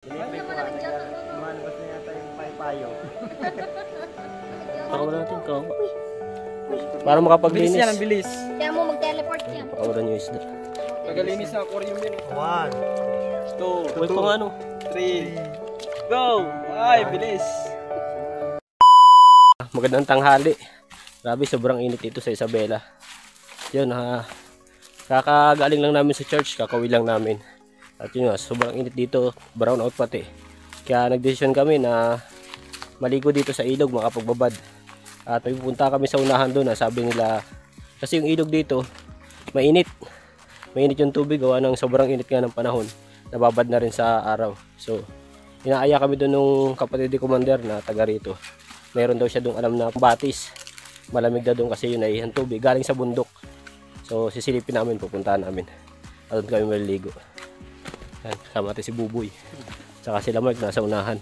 Sinipi ko nga, lumalabas na yata yung payo. Pakawalan natin ito. Para makapaglinis. Bilis yan, ang bilis. Kaya mo mag-teleport yan. Pakawalan nyo isda. Tagalinis sa aquarium yun. 1, 2, Uy, kung ano. 3, go! Ay, bilis. Magandang tanghali. Grabe, sobrang init dito sa Isabela. Yun, kakagaling lang namin sa church, kakauwi lang namin. At yun nga, sobrang init dito, brown out pati. Kaya nagdesisyon kami na maligo dito sa ilog, makapagbabad. At may pupunta kami sa unahan doon, sabi nila, kasi yung ilog dito, mainit. Mainit yung tubig, gawa ng sobrang init nga ng panahon. Nababad na rin sa araw. So, inaaya kami doon nung kapatid ni Commander na taga rito. Meron daw siya doon alam na batis. Malamig na doon kasi yun ay ang tubig, galing sa bundok. So, sisilipin namin, pupuntahan namin. At doon kami maliligo. Yan, kasama natin si Buboy. Saka sila Mark nasa unahan.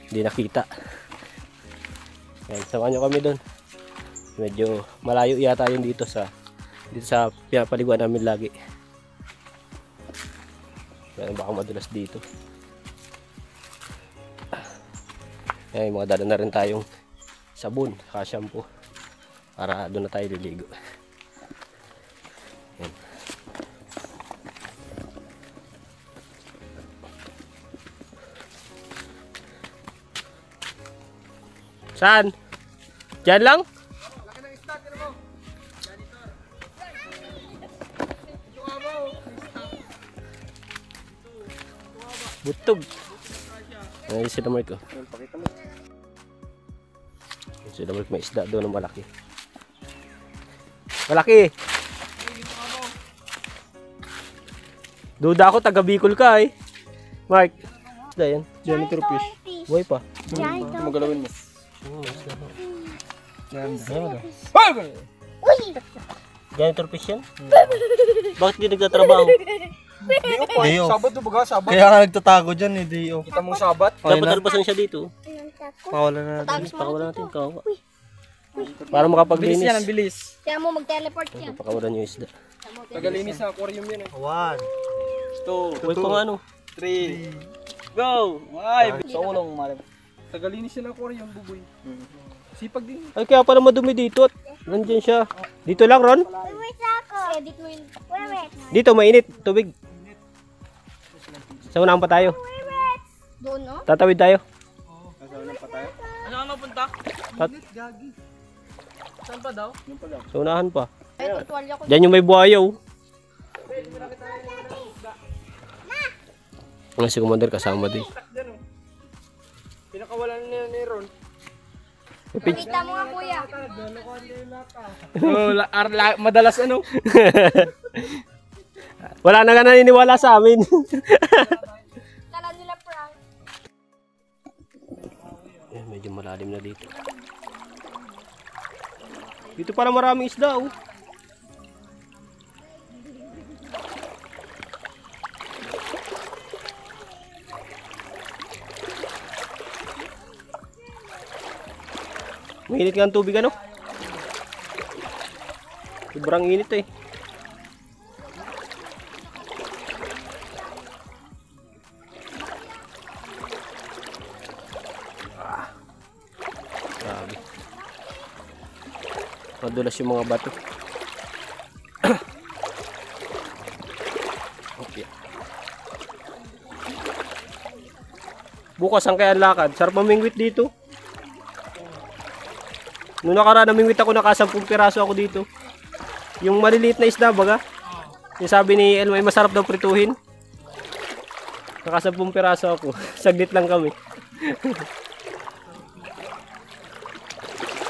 Hindi nakita. Yan, samahan nyo kami doon. Medyo malayo yata yun dito sa pinapaliguan namin lagi. Yan, baka madulas dito. Yan, mga dala na rin tayong sabon, saka shampoo. Para doon na tayo liligo. Yan. Saan? Diyan lang? Butog. Ay, sila Mark ko. Sila Mark may isda doon ng malaki. Malaki! Duda ako, taga Bicol ka eh. Mark. Isda yan. Janitor fish. Buhay pa. Magalawin mo. Janitor fish yan? Bakit di nagtatrabaho? Dio. Sabat to baga, sabat. Kaya nga nagtatago dyan eh, Dio. Kita mong sabat. Dapat albasan siya dito. Pawalan na natin. Pakawalan natin kawa. Para makapaglinis. Bilis yan, ang bilis. Kaya mo mag-teleport yan. Pakawalan nyo isda. Tagalinis sa aquarium yun. 1, 2, Uy, kung ano. 3, go! Ay, sa ulong malam. Tagalinis yan ang aquarium, Buboy. Sipag din. Ay, kaya pala madumi dito. Nandyan siya. Dito lang, Ron? Edit mo yun. Dito, mainit. Tubig. Sa unahan pa tayo. Doon, no? Tatawid tayo. Ano punta? Saan pa daw? Sa unahan pa. Ay, tutuwalya ko. Diyan yung may buhayaw. Ang si Commander kasama din. Pinakawalan niya ni Ron. Pakita mo nga, kuya. Madalas ano? Wala na nga naniniwala sa amin. Kala nila prank. Medyo malalim na dito. Dito para maraming isda oh. Mainit nga ang tubig ano? Sobrang init eh. Grabe. Madulas yung mga bato. Okay. Bukas ang kaya lakad. Sarap mamingwit dito. Noong nakaraan namingwit ako, naka 10 piraso ako dito. Yung maliliit na isda baga. Yung sabi ni Elma, masarap daw prituhin. Naka 10 piraso ako. Saglit lang kami.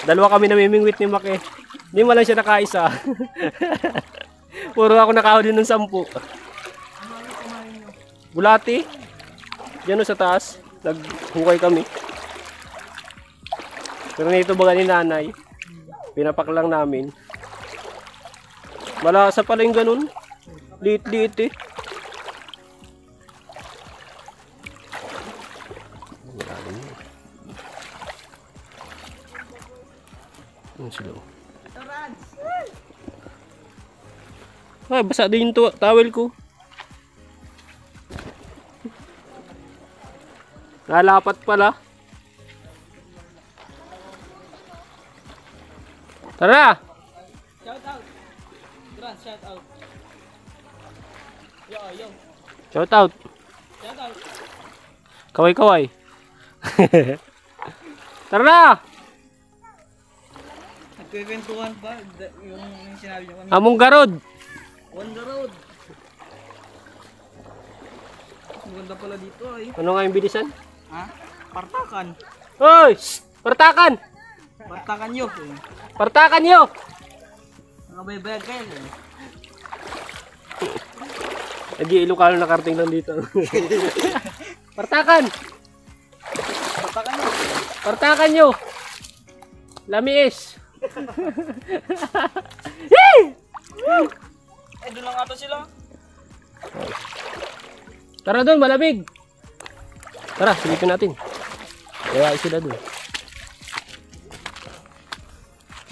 Dalawa kami namimingwit ni Mac eh. Hindi mo lang siya nakaisa. Puro ako nakahuli ng 10. Bulati. Diyan sa taas. Naghukay kami. Pero nito baga ni nanay. Pinapak lang namin. Malasa pala yung ganun. Liit-liit eh. Ang silo. Ay, basa din yung towel ko. Nalapat pala. Tara na! Shout out. Grand, shout out. Yo, yo. Shout out. Shout out. Kaway-kaway. Tara na! Nagkikwentuhan pa yung sinabi niyo kanina. Among garod. On the road. Ang ganda pala dito ay. Ano nga yung bilisan? Ha? Partakan. Hoy! Shh! Partakan! Partakan nyo. Partakan nyo! Nakabaybayag kayo. Hindi, Ilocano nakarating lang dito. Partakan! Partakan nyo. Partakan nyo! Lamis! Eh, doon lang ata sila. Tara doon, malamig! Tara, silipin natin. Kaya sila doon.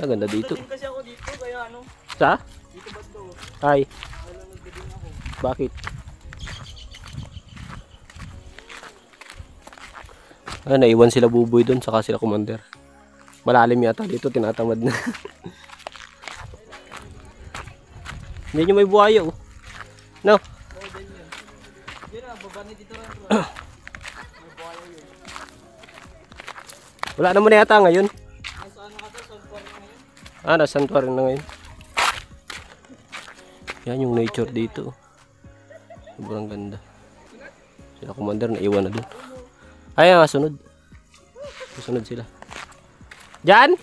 Ah, ganda dito. Dating kasi ako dito, kaya ano. Sa? Dito ba ito? Hi. Wala nagdating ako. Bakit? Ah, naiwan sila buboy doon, saka sila commander. Malalim yata dito, tinatamad na. Hindi nyo may buhaya oh. No? Oo, din yun. Yun na, baba na dito rin. May buhaya yun. Wala naman na yata ngayon. Nasa ano ka to? Santuan na ngayon? Ah, nasa sanctuary na ngayon. Yan yung nature dito. Sobrang ganda. Sila commander naiwan na doon. Ay, sunod. Susunod sila. Diyan?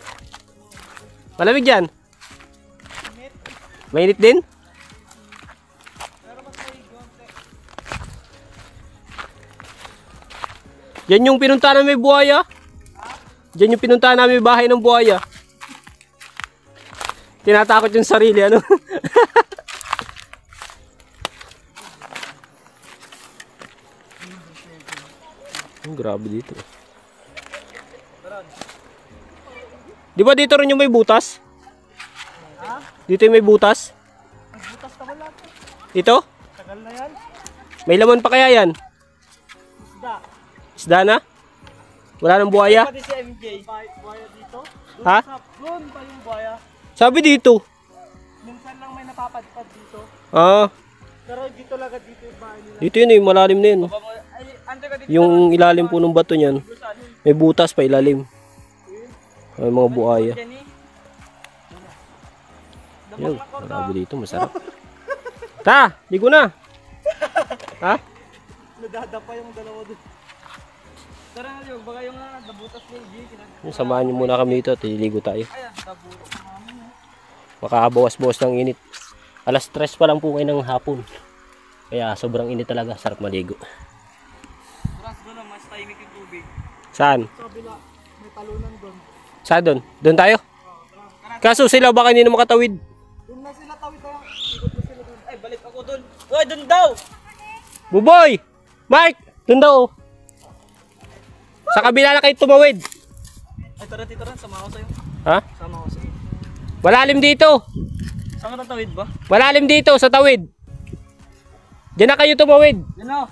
Malamig dyan? Mainit din? Yan yung pinunta namin may buhaya. Diyan yung pinunta namin bahay ng buhaya. Tinatakot yung sarili, ano? Grabe dito. Di ba dito rin yung may butas? Dito yung may butas? Butas na wala to. Dito? Tagal na yan. May laman pa kaya yan? Isda. Isda na? Wala nang buhaya? Pati si MJ. Buhaya dito. Ha? Doon pa yung buhaya. Sabi dito. Minsan lang may napapadpad dito. Ah, Pero dito lang dito yung bahay nila. dito yun eh, malalim na yun. Ay, ante ka dito. Yung ilalim po ng bato niyan, may butas pa ilalim. May mga buhaya. Yun, marami dito, masarap. Ta, ligo na. Ha? Nadadapa yung dalawa doon. Tara na yun, baka yung nabutas ni G. Samahan niyo muna kami dito at liligo tayo. Ayan, nabutas namin. Makabawas-bawas ng init. Alas 3 pa lang po ngayon ng hapon. Kaya sobrang init talaga, sarap maligo. Bukas doon mas tahimik yung tubig. Saan? Sa kabila, may talunan doon. Saan doon? Doon tayo? Kaso sila baka hindi na makatawid. Doon na sila tawid tayo. Ikot na sila doon. Ay, balik ako doon. Uy, doon daw! Buboy! Mike! Doon daw. Sa kabila na kayo tumawid. Ay, tara tito rin, sama ko sa'yo. Ha? Sama ko sa'yo. Malalim dito. Saan ka tatawid ba? Malalim dito sa tawid. Diyan na kayo tumawid. Yan o.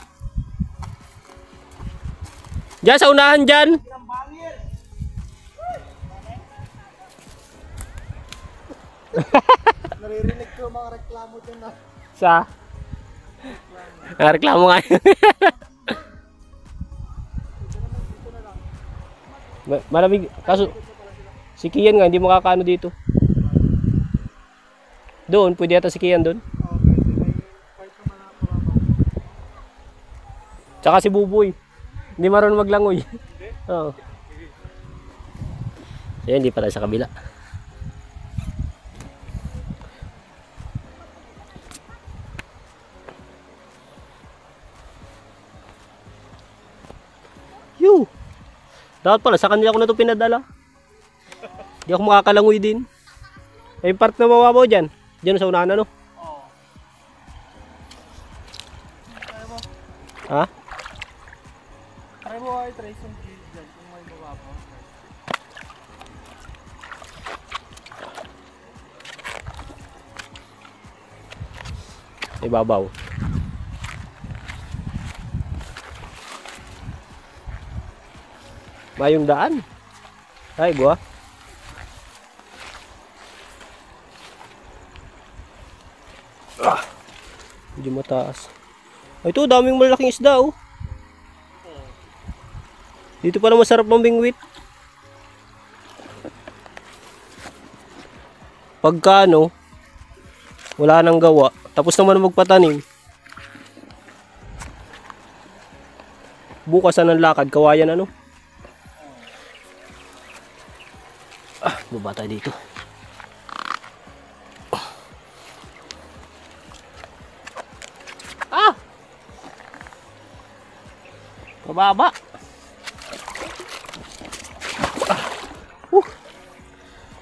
Diyan sa unahan dyan. Naririnig ko mga reklamo dyan na. Sa? Reklamo nga yun. Malamig. Kaso, si Kian nga, hindi makakaano dito. Doon, pwede yata si Kian doon. Tsaka si Buboy. Hindi marunong maglangoy. Oo. Kaya hindi pala sa kabila. Yo! Dapat pala sa kanila ko na ito pinadala. Hindi ako makakalangoy din. May part na mawabaw dyan. Dyan sa unahan ano? Oo. Ha? Try mo ay try some cheese dyan kung may mababaw. Ibabaw. Mayong daan. Ay, buha. Medyo mataas. Ay, ito, daming malaking isda, oh. Dito pala masarap mambingwit. Pagka, ano, wala nang gawa. Tapos naman magpatanim. Bukas na ng lakad, kawayan, ano. Baba tayo dito. Pababa.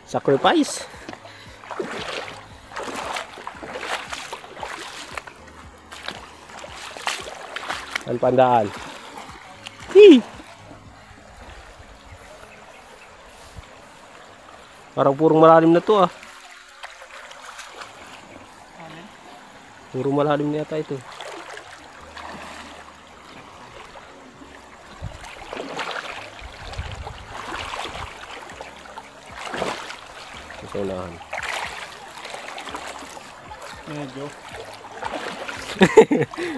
Sacrifice. Ang pandaan. Parang purong malalim na to, ah. Puro malalim na yata ito. Unahan.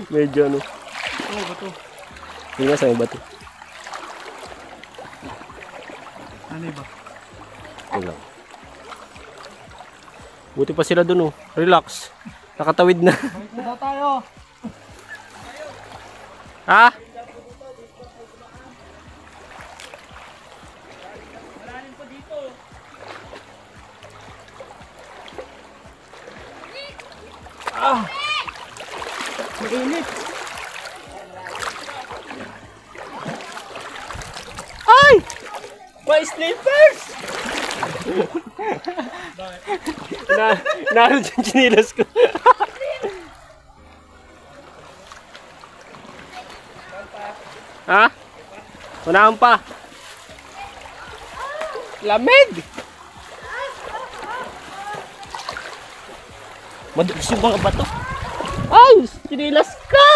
Medyo ano. Oh, bato. Hindi nga sa bato. Ano ba? Ito lang. Buti pa sila dun, oh. Relax. Nakatawid na. Balik tayo. Ha? Mainit. Ay! My slippers! Naroon yung chinilas ko. Ha? Unahan pa. Lamig! Madulas yung mga bato. Ay! Chinilas ka!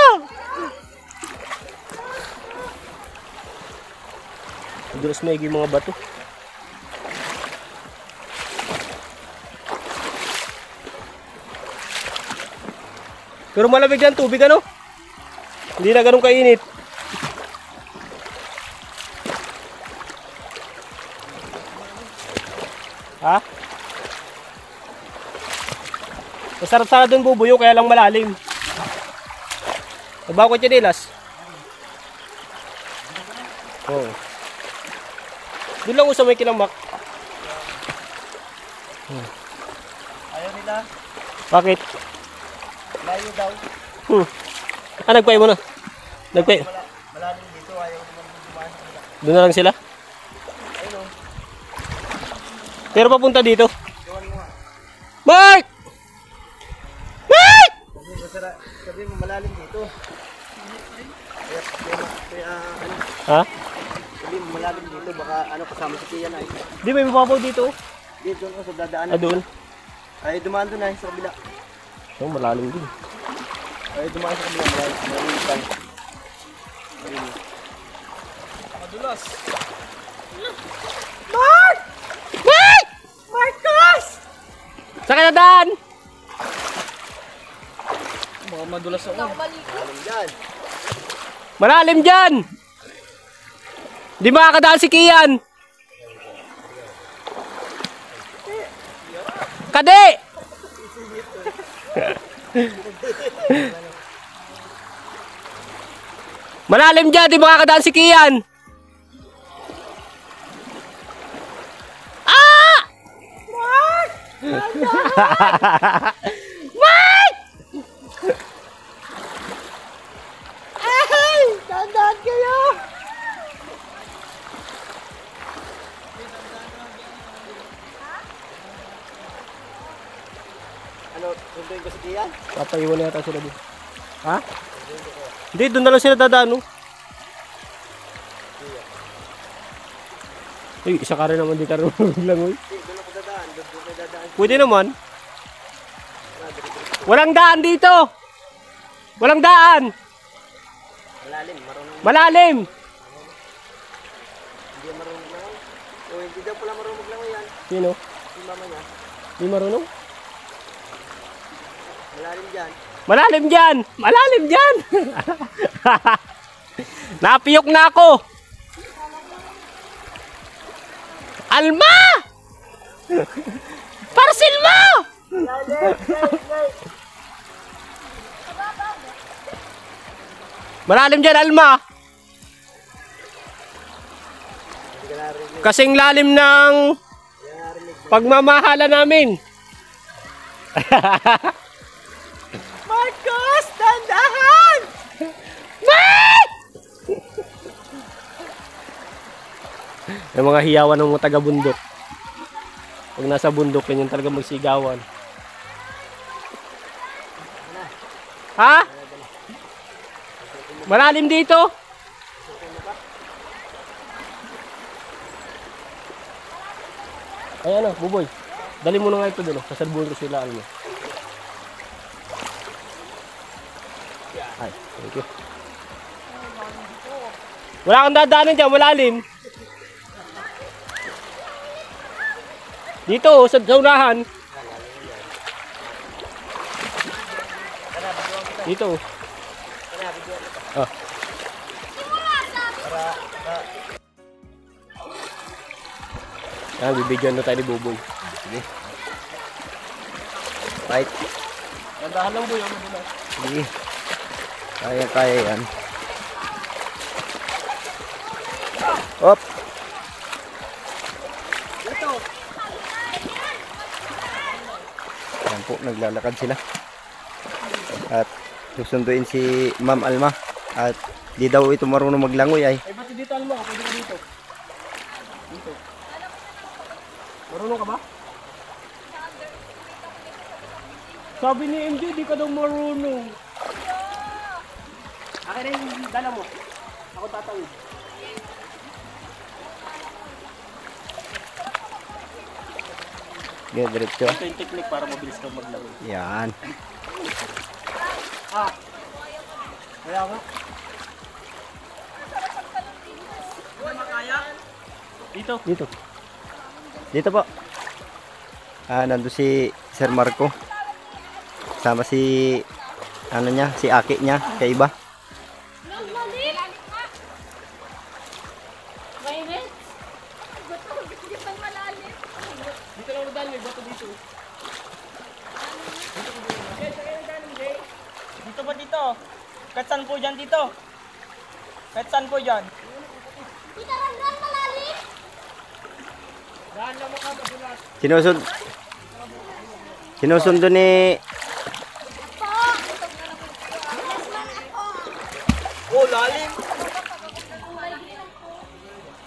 Madulas maigi mga bato. Pero malamig yan tubig, ano? Hindi na ganun kainit. Ha? Masarap sana doon bubuyo, kaya lang malalim. Nabaw ko chinilas. Oo. Doon lang sa may kilamak. Ayaw nila. Bakit? Layo daw. Ah, nagpay mo na. Nagpay. Malalim dito. Ayaw naman dumaan. Doon na lang sila. Pero papunta dito. Mark! Mark! Sabi mo malalim dito. Kaya ano? Ha? Sabi mo malalim dito. Baka ano kasama si Kian ay. Di may mapapaw dito. Dito doon ko sa dadaanan. Ah, doon. Ay dumaan doon ay sa kabila. Oh, malalim din. Ay dumaan sa kabila. Malalim pa. Madulas. Mark! Mark! Marcos! Saan ka na daan? Baka madulas ako. Malalim dyan! Di makakadaan si Kian! Kade! Malalim dyan, di makakadaan si Kian! Ah! Mark! Mark! Ay! Tandaan kayo! Ano, sunduin ko si Kian? Papaiwan na yata sila doon. Ha? Hindi, doon na lang sila dadaan, no? Ay, isa ka rin naman, di ka rin lang, uy. Doon ako dadaan. Doon ko dadaan. Pwede naman. Walang daan dito! Walang daan! Malalim. Marunong Malalim! hindi Hindi daw pala marunong maglangoy yan. Sino? Yung mama niya. Di marunong? Malalim dyan. Malalim dyan! Malalim dyan! Napiyok na ako! Alma! Parcel mo! Malalim dyan, Alma! Kasing lalim ng pagmamahala namin. Marcos, dandahan! Mike! Yung mga hiyawan ng mga taga-bundok. Pag nasa bundok, yan yung talaga magsigawan. Ha? Malalim dito? Ay ano, Buboy. Dali mo na nga ito doon. Sasalbuhin ko sila. Ano. Ay, thank you. Wala kang dadaanan dyan, malalim. Dito, sa unahan. Dito. Oh. Yan, bibigyan na tayo ni Buboy. Sige. Right. Nandahan lang, Boy. Sige. Kaya yan. Op. Yan po, naglalakad sila. At susunduin si Ma'am Alma. At di daw ito marunong maglangoy ay. Ay, ba't dito, Alma? Pwede ka dito. Dito. Marunong ka ba? Sabi ni MJ, di ka daw marunong. Akin na yung dala mo. Ako tatawid. Ganyan, diretso. Ito yung technique para mabilis kang maglangoy. Yan. Ah! Kaya nga. Dito. Dito. Dito po. Nandun si Sir Marco. Sama si ano niya, si Aki niya, kay iba. Dito lang nadal, may bato dito. Dito po dito. Kahit saan po dyan dito. Kahit saan po dyan. Sinusundo ni Oh, lalim.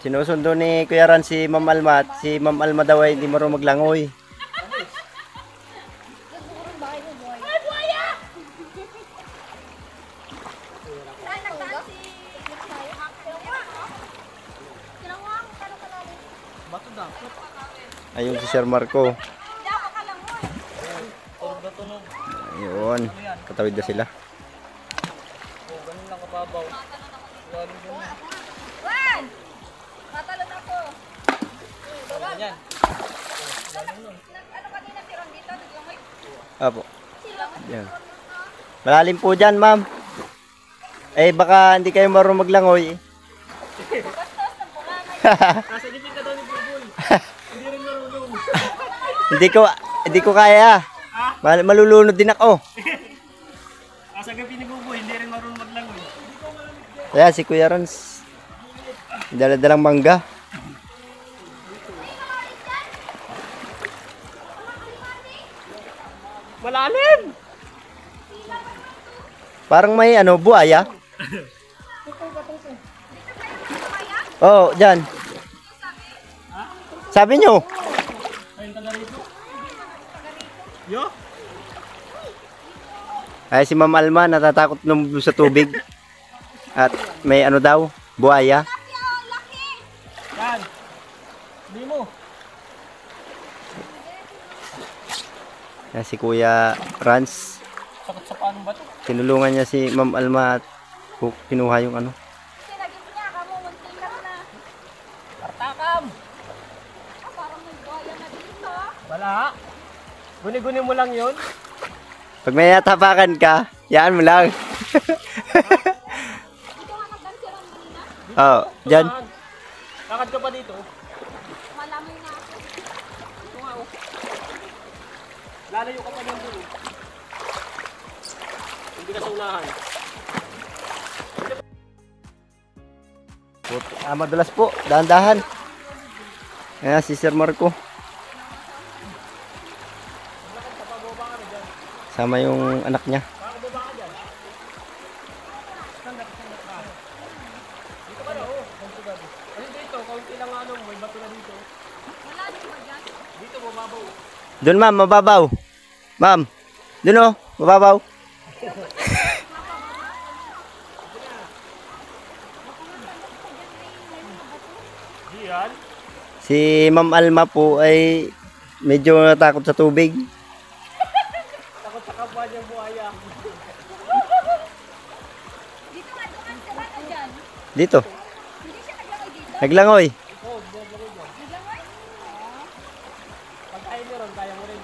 Sinusundo ni Kuya Ran si Ma'am Alma at si Ma'am Alma daw ay hindi marunong maglangoy. Ayun si Sir Marco. Ayun, katawid na sila. Oh, ganun lang kababaw. Lalim dyan. Wan! Matalon ako. Ganyan. Ano kanina si Ron dito? Naglangoy? Apo. Yan. Malalim po dyan, ma'am. Eh, baka hindi kayo marunong maglangoy. Nasa dipin ka daw ni Buboy. Hindi rin marunong. Hindi ko kaya. Malulunod din ako. Nasa gabi ni Buboy, hindi rin marunong maglangoy. Kaya si Kuya Rans, dala-dalang mangga. Malalim! Parang may ano, buhaya. Oh, dyan. Sabi nyo. Ayun taga rito. Yo? Ay, si Ma'am Alma natatakot lumubog sa tubig. At may ano daw, buhaya. Yan. Hindi mo. Yan si Kuya Rans. Sakot sa paano ba ito? Tinulungan niya si Ma'am Alma at kinuha yung ano. Sinagip niya, kamo, munti lang na. Tartakam. Wala. Guni-guni mo lang yun. Pag may natapakan ka, yaan mo lang. Oh, dyan. Saan? Lakad ka pa dito. Malamoy na ako. Ito nga oh. Lalayo ka pa lang dun. Hindi ka sa unahan. Madulas po, dahan-dahan. Ayan si Sir Marco. Sama yung anak niya. Dito ka na oh. Ano dito? Kaunti lang ano, may bato na dito. Wala din ba dyan? Dito mababaw. Doon ma'am, mababaw. Ma'am, doon oh, mababaw. Diyan. Si Ma'am Alma po ay medyo natakot sa tubig. Takot sa kapwa niya buhaya. Dito nga, doon ka ba dyan? Dito, Hindi siya naglangoy dito? naglangoy. Naglangoy? Pag kaya mo ron, kaya mo rin.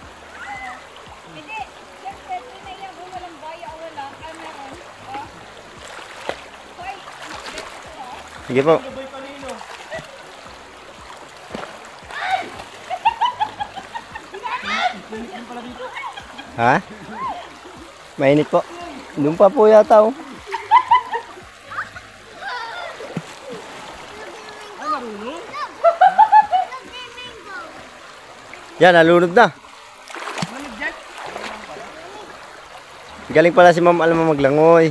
Hindi. Siyempre, pinaiyak mo walang baya o wala. Ay, meron. Hoy, bet ito ha. Sige po. Luboy Palino. Ha? Mainit po. Doon pa po yata oh. Yan, nalunod na. Galing pala si Ma'am Alma maglangoy.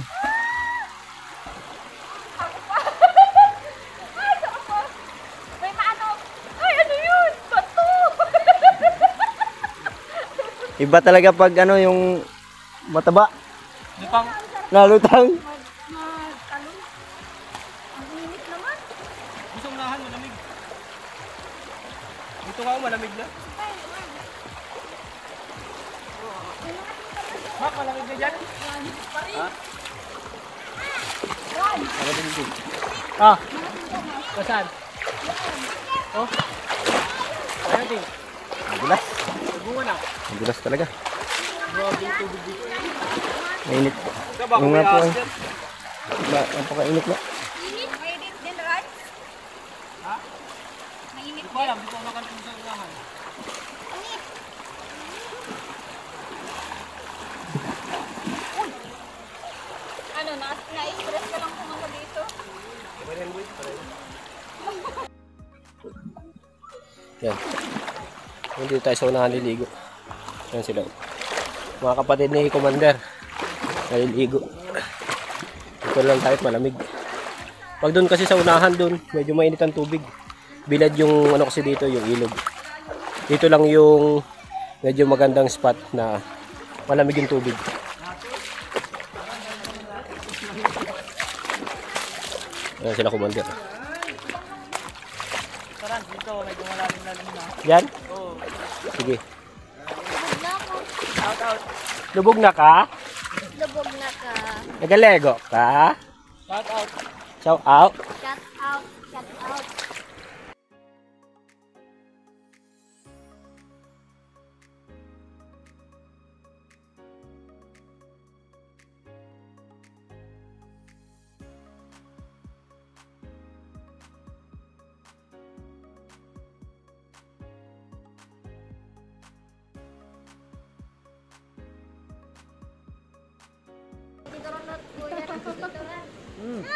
May maano. Ay, ano yun? Bato! Iba talaga pag ano yung mataba. Lutang. Nalutang. Magtalong. Ang init naman. Gusto unahan, malamig. Dito nga, malamig na. Mak, malamig na dyan. Ah, saan? Oh, ayan din. Madulas. Bunga na. Madulas talaga. Grabe yung tubig dito. Mainit po. Ikaw ba kung Yung may nga po ahas eh. yan? Napakainit na. Init? Mainit din, right? Ha? Mainit Hindi ko alam, hindi ko nakantin sa unahan. Ano, na-express ka lang kung ano dito? Yan. Hindi tayo sa unahan niligo. Yan sila. Mga kapatid ni Commander. Naliligo. Ito lang tayo malamig. Pag doon kasi sa unahan doon, medyo mainit ang tubig. Bilad yung ano kasi dito, yung ilog. Dito lang yung medyo magandang spot na malamig yung tubig. Ayan sila Commander. Tara, dito, medyo malalim-lalim na. Yan? Oo. Sige. Out, out. Lubog na ka? Lubog na ka. Nagalego ka? Shout out. Shout out. Cut out. Cut out.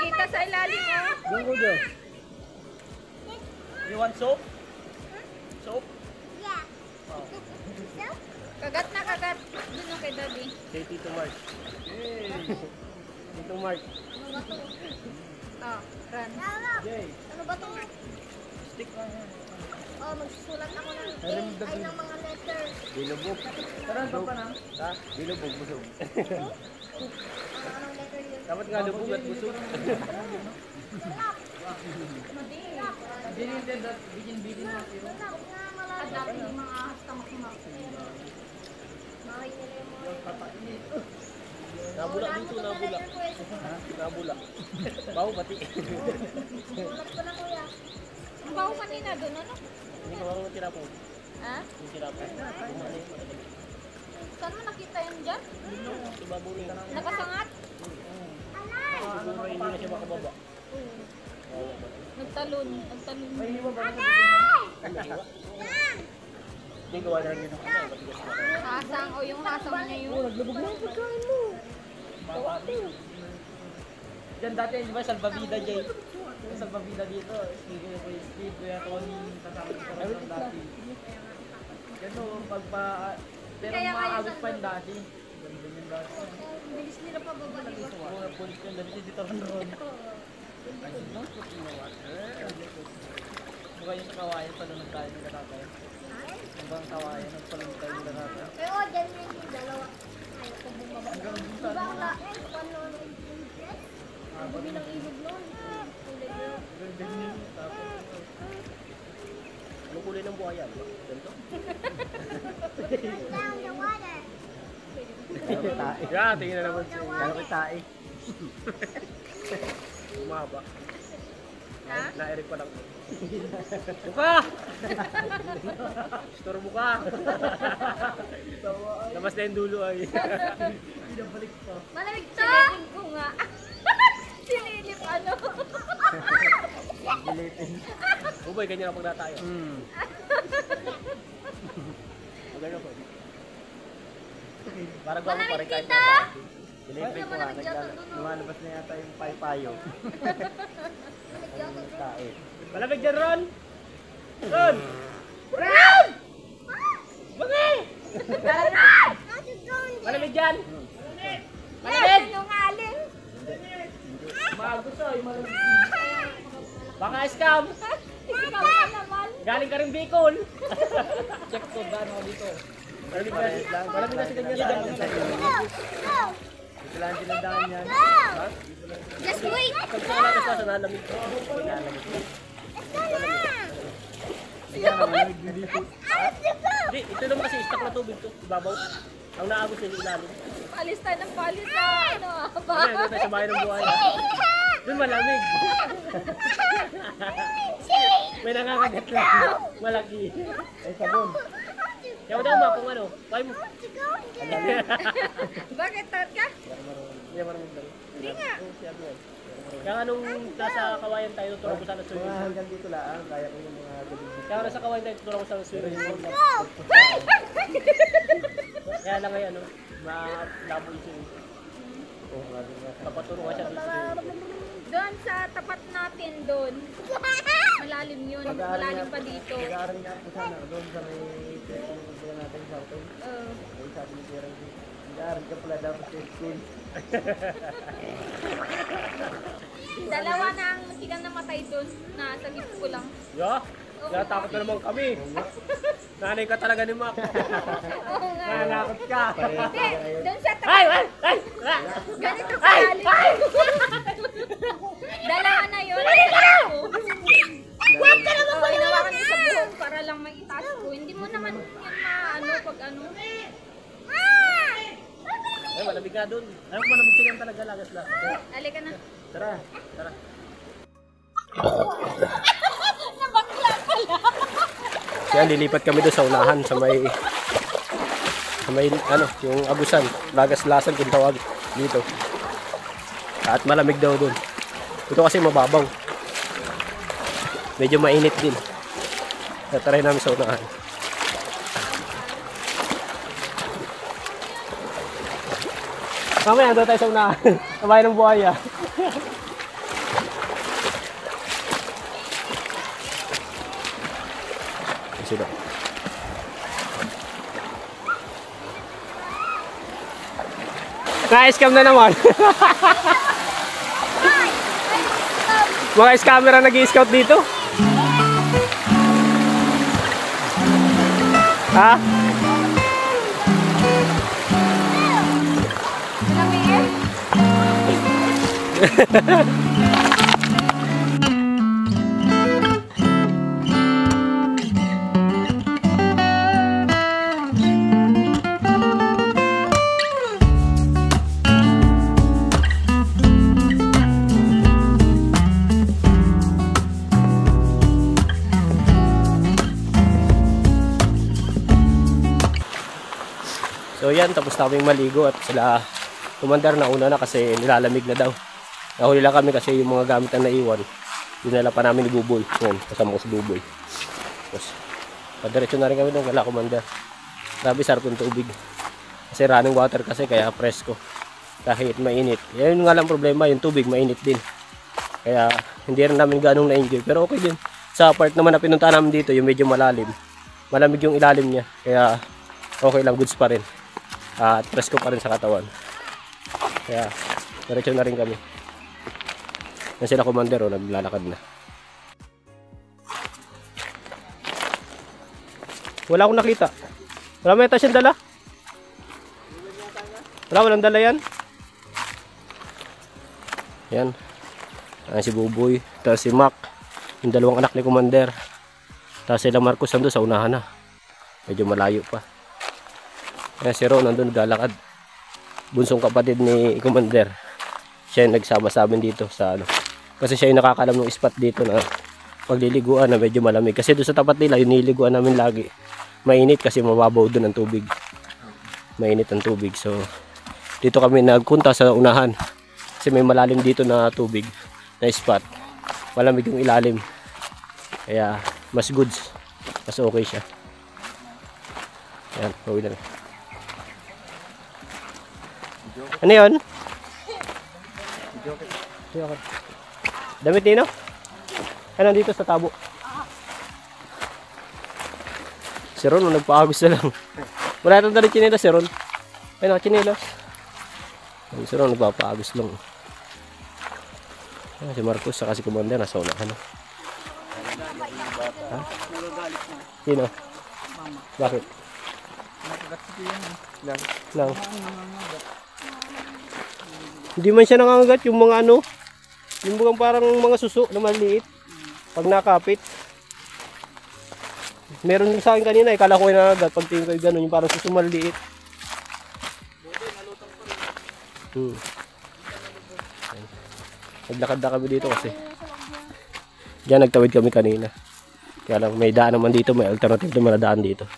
Kita sa ilalim oh. You want soap? Soap? Kagat na kagat. Doon yung kay Daddy. Kay Tito Mark. Tito Mark. Oh, run. Jay. Ano ba to? Stick lang yan. Oh, magsusulat ako ng A ay ng mga letter. Bilubog. Tara, soap ka na. Ha? Bilubog, busog. Anong letter yun? Dapat nga lubog at busog. Binin din, binin na. At dati yung mga tamak-tamak. Bakit nila yung mga... Nabula dito, nabula. Nabula. Bawo pati. Sulat ko na kuya. Ang baho kanina doon, ano? Hindi ko marunong tinapon. Ha? Yung sirapon. Saan mo nakita yun dyan? Ibabaw na. Nakasangat? Siguro hindi na siya makababa. Nagtalon. Nagtalon. Hindi gawa na rin yun. Hasang. O yung hasang niya yun. Naglubog na yung pagkain mo. Diyan dati, di ba, salvavida, Jay? Yung salvavida dito, Steve, Kuya Tony, kasama dito rin dati. Yan o, pero Kaya kayo maagos pa yung dati. Ganun yung dati. Bilis nila pababa, di ba? Mga pulis yung dati dito rin. Mukha yung sa kawayan, palunod tayo nila tatay. Hanggang kawayan, nagpalunod tayo nila tatay. Pero dyan yung dalawa. Ayaw ko bumaba. Di ba ang ang dumi ng ilog nun. Anong kulay ng buhaya? Ganito? Yeah, tingin na naman siya. Kano kita eh. Umaba. Ha? Na-eric pa lang. Buka! Store buka! Labas na yung dulo ay. Malamig to! Sinilip ko nga. Sinilip ano? Uboy, ganyan ang pagda tayo. Magano ba? Parang gawang pare kahit na tayo. Sinipin ko nga, lumalabas na yata yung paypayo. Tae. Malamig dyan, Ron! Ron! Ron! Bungi! Malamig dyan! Malamig! Sinungaling! Maagos ay, malamig. Baka scam! Ikaw ka naman! Galing ka rin Bicol! Check ko, gano'n ako dito. Malamig na, malamig na si Ganyan. Ito lang tinandaan yan. Just wait! Pag sa kalakas na, nalamig ko. Hindi, ito naman kasi stock na tubig to. Ibabaw. Ang naagos na yung ilalim. Palis tayo ng palis sa ano ba? Ano, doon tayo sa bahay ng buhay. Doon malamig. May nakakagat lang. Malaki. Ay, sabon. Kaya daw ma, kung ano, kaya mo. Bakit tat ka? Hindi marunong lang. Hindi nga. Kaya nga nung nasa kawayan tayo, tutulong ko sana sa Mga swimming pool. hanggang dito lang, kaya ko yung mga gabi. Kaya nga nasa kawayan tayo, tutulong ko sana sa swimming pool. Kaya lang ngayon, ano, malabo yung swimming pool. Oo, nga din nga. Papaturo ka siya doon sa swimming pool. Doon sa tapat natin doon. Malalim yun. Malalim pa dito. Nag-aaral nga po sana, doon sa may kung natin sa auto. Ay, sabi ni Sir, nag-aaral ka pala dapat sa school. Dalawa na ang sigang namatay doon. Nasa gift ko lang. Yeah, natakot na naman kami. Nanay ka talaga ni Mac. Oo nga. Nanakot ka. Hindi, doon sa Ay! tapat. Ay! Ganito kalalim. Dalawa na yun. Huwag ka naman ko hinawakan mo sa buhok para lang may itaas ko. Hindi mo naman yan maano pag ano. Ay, malamig nga doon. Ayaw ko malamig silang talaga, lagas lang. Halika na. Tara, tara. Nabakla pala. Kaya lilipat kami doon sa unahan sa may ano, yung abusan, lagas-lasan kung tawag dito. At malamig daw doon. Ito kasi mababaw. Medyo mainit din. Try namin sa unahan. Mamaya doon tayo sa unahan. Sa bahay ng buhaya. Sino? Na-scam na naman. Mga scammer ang nag-i-scout dito. Ha? So yan, tapos na kaming maligo at sila Commander na una na kasi nilalamig na daw. Nahuli lang kami kasi yung mga gamit na naiwan. Dinala pa namin ni Buboy. Yan, kasama ko si Buboy. Tapos, padiretso na rin kami doon kala Commander. Grabe, sarap yung tubig. Kasi running water kasi kaya presko. Kahit mainit. Yan nga lang problema, yung tubig mainit din. Kaya hindi rin namin ganong na-enjoy. Pero okay din. Sa part naman na pinuntahan namin dito, yung medyo malalim. Malamig yung ilalim niya. Kaya okay lang, goods pa rin. At presko pa rin sa katawan. Kaya diretso na rin kami. Yan sila Commander, naglalakad na. Wala akong nakita. Wala may siyang dala. Walang dala yan. Yan. Si Buboy. Tapos si Mac. Yung dalawang anak ni Commander. Tapos sila Marcos nandun sa unahan na. Medyo malayo pa. Ayan si Ron nandun naglalakad. Bunsong kapatid ni Commander. Siya yung nagsama sa amin dito sa ano. Kasi siya yung nakakalam ng spot dito na pagliliguan na medyo malamig. Kasi doon sa tapat nila yung niliguan namin lagi. Mainit kasi mababaw doon ang tubig. Mainit ang tubig. So dito kami nagpunta sa unahan. Kasi may malalim dito na tubig na spot. Malamig yung ilalim. Kaya mas goods. Mas okay siya. Ayan, pauwi na. Ano yun? Damit nino? Ano dito sa tabo? Si Ron, nagpaagos na lang. Wala itong dali chinelas si Ron. Ayun, chinelas. Si Ron, nagpapaagos lang. Si Marcos, saka si Commander, nasa unahan. Ha? Sino? Bakit? Lang. Hindi man siya nangangagat yung mga ano, yung bugang parang mga suso na maliit pag nakapit. Meron yung sa akin kanina, kala ko yung nangangagat pag tingin ko yung gano'n, yung parang suso maliit. Naglakad na kami dito kasi diyan nagtawid kami kanina. Kaya lang may daan naman dito, may alternative naman na daan dito.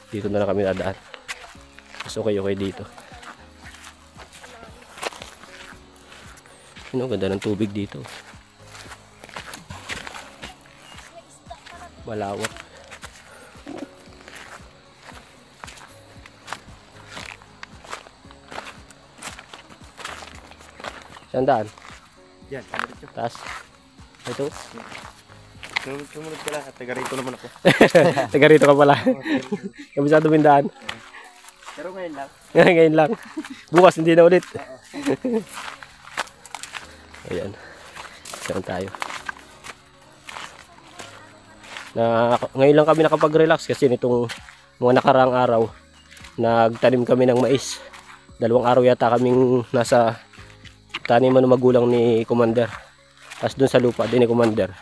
Dito na lang kami nadaan. Mas okay dito. Ano, ganda ng tubig dito. Malawak. Saan daan? Yan, diretso. Taas. Ito. Sumunod ka lang at taga rito naman ako. Taga rito ka pala. Kabisado mindaan. Pero ngayon lang. Ngayon lang. Bukas hindi na ulit. Ayan. Saan tayo. Ngayon lang kami nakapag-relax kasi nitong mga nakaraang araw nagtanim kami ng mais. 2 araw yata kaming nasa taniman ng magulang ni Commander. Tapos dun sa lupa din ni Commander.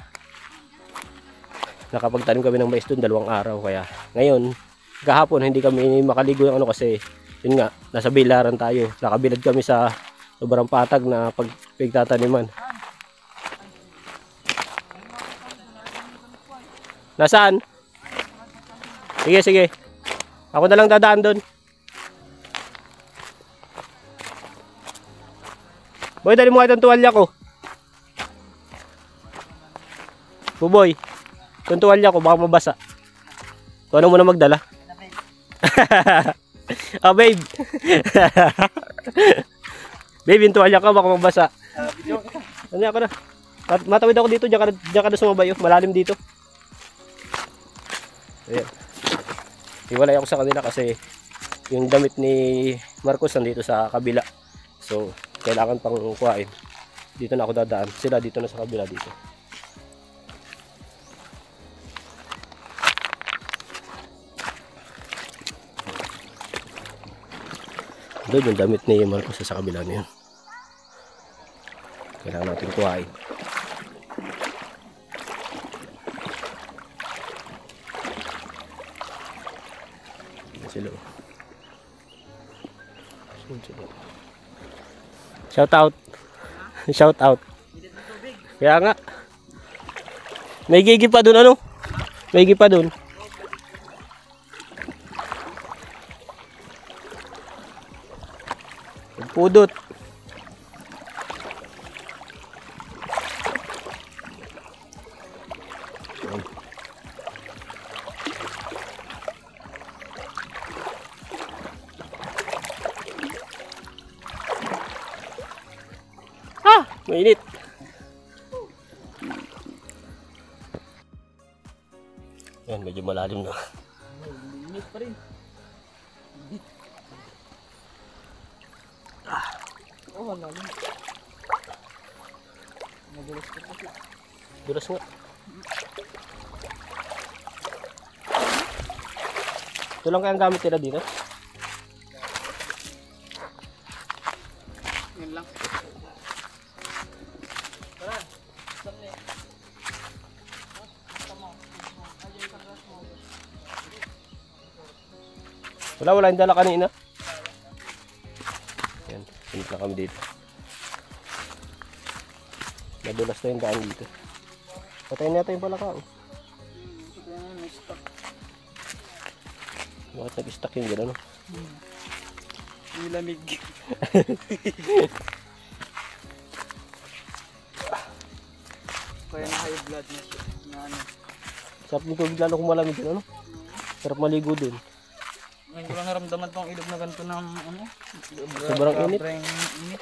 Nakapagtanim kami ng mais dun 2 araw. Kaya ngayon, kahapon hindi kami makaligo ng ano kasi yun nga, nasa bilaran tayo. Nakabilad kami sa sobrang patag na pagtataniman. Nasaan? Sige, sige. Ako na lang dadaan dun. Boy, dali mo itong tuwalya ko. Buboy, itong tuwalya ko, baka mabasa. Kung ano mo na magdala. Ah, babe. Babe, yung tuwalya ko, baka mabasa. Ano ako na? Matawid ako dito, diyan ka na sumabay. Malalim dito. Ayan. Iwalay ako sa kanila kasi yung damit ni Marcos nandito sa kabila. So, kailangan pang kuhain. Dito na ako dadaan. Sila dito na sa kabila dito. Doon yung damit ni Marcos sa kabila na yun. Kailangan natin kuhain. Sila. Shout out. Shout out. Kaya nga. May gigi pa dun ano? May gigi pa dun. Pudot. Mainit. Yan, medyo malalim na. Init pa rin. Oh, wala lang. Madulas ko kasi. Dulas nga. Ito lang kayang gamit nila dito? Yan lang. Tara. Sali. Wala yung dala kanina. Yan, sinip na kami dito. Nadulas na yung daan dito. Patayin natin yung palaka. Bakit nag-stuck yung gano'n? Yung lamig. Kaya naka-high blood na siya. Na ano. Sarap nito lalo kung malamig yun, ano? Sarap maligo dun. Ngayon ko lang naramdaman tong ilog na ganito ng ano. Sobrang init. Sobrang init.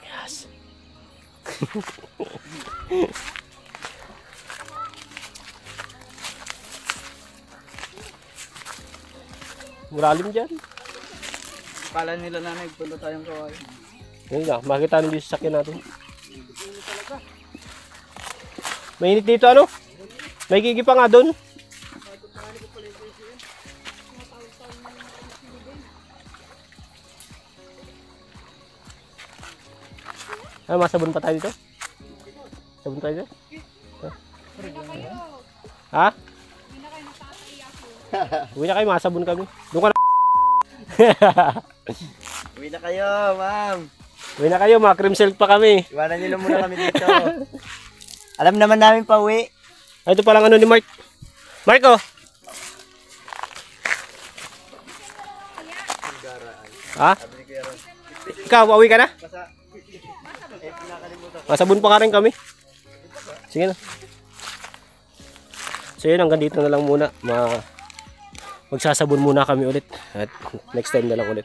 Yes. Muralim dyan. Kala nila na nagpunta tayong kawain. Yun lang, makikita nyo yung sasakyan natin. Mainit dito ano? May gigi pa nga doon. Ah, masabon pa tayo dito? Sabon tayo dito? Ha? Uwi na kayo, masabon kami. Doon ka na. Uwi na kayo, ma'am. Uwi na kayo, mga cream silk pa kami. Iwanan nyo lang muna kami dito. Alam naman namin pa uwi. Ay, ito palang ano ni Mark. Marco! Ha? Ikaw, pauwi ka na? Masabon pa ka rin kami. Sige na. So yun, hanggang dito na lang muna. Magsasabon muna kami ulit. At next time na lang ulit.